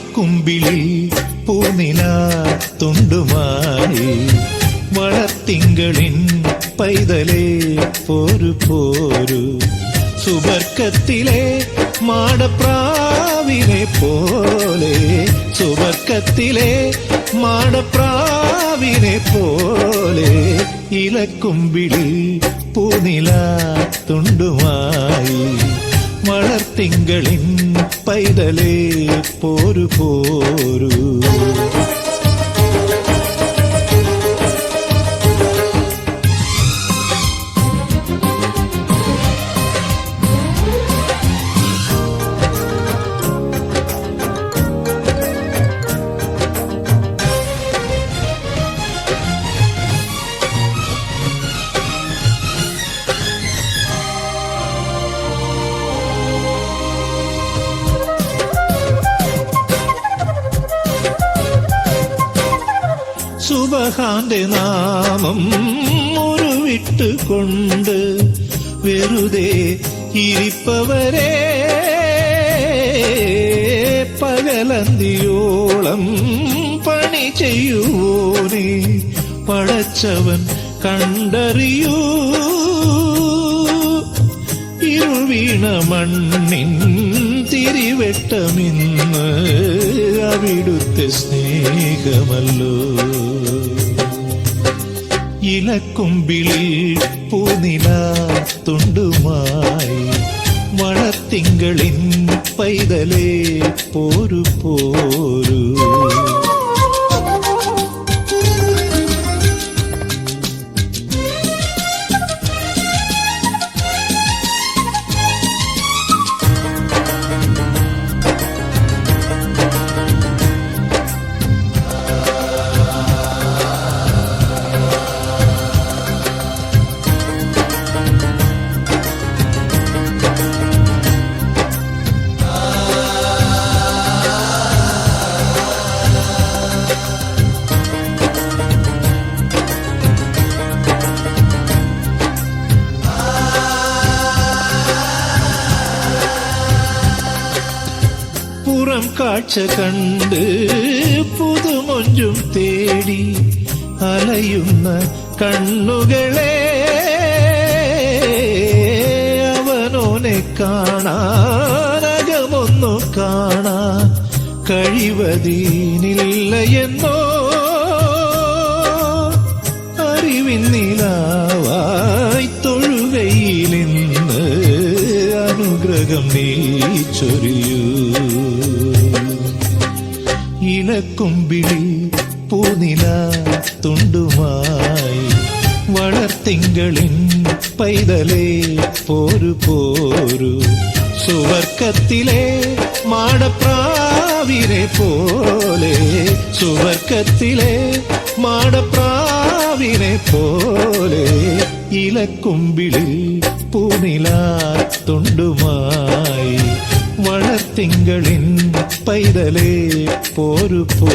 ഇലക്കുമ്പിളിൽ പൂനിലാ തുണ്ടുമായി വളർത്തിങ്കളിൻ പൈതലേ പോരു പോരു സുബർക്കത്തിലെ മാടപ്രാവിനെ പോലെ സുബർക്കത്തിലെ മാടപ്രാവിനെ പോലെ ഇലക്കുമ്പിളിൽ പൂനിലാ തുണ്ടുമായി വളർത്തിങ്കളിൻ പൈതലേ പോരു പോരു സുബഹാന്റെ നാമം മുറുവിട്ടുകൊണ്ട് വെറുതെ ഇരിപ്പവരെ പകലന്തിയോളം പണി ചെയ്യുവോനെ പടച്ചവൻ കണ്ടറിയൂ ഇരുവീണ മണ്ണിൻ തിരിവെട്ടമിന്ന് അവിടുത്തെ സ്നേഹമല്ലോ ഇലക്കുമ്പിളിൽ പൂനിലാ തുണ്ടുമായി വളർത്തിങ്കളിൻ പൈതലേ പോരു പോരു പുറം കാഴ്ച കണ്ട് പുതുമൊഞ്ചും തേടി അലയുന്ന കണ്ണുകളെ അവനോനെ കാണാനകമൊന്നു കാണാൻ കഴിവതീനില്ലയെന്നോ അറിവിൻ നിലാവായി തൊഴുകയിലിന്ന് അനുഗ്രഹം നീ ചൊരിയൂ ഇലക്കുമ്പിളിൽ പൂനിലാ തുണ്ടുമായി വളർത്തിങ്കളിൻ പൈതലേ പോരു പോരു സുവർക്കത്തിലെ മാടപ്രാവിനെ പോലെ സുവർക്കത്തിലെ മാടപ്രാവിനെ പോലെ ഇലക്കുമ്പിളിൽ പൂനിലാ തുണ്ടുമായി വളർത്തിങ്കളിൻ പൈതലേ പോരു പോ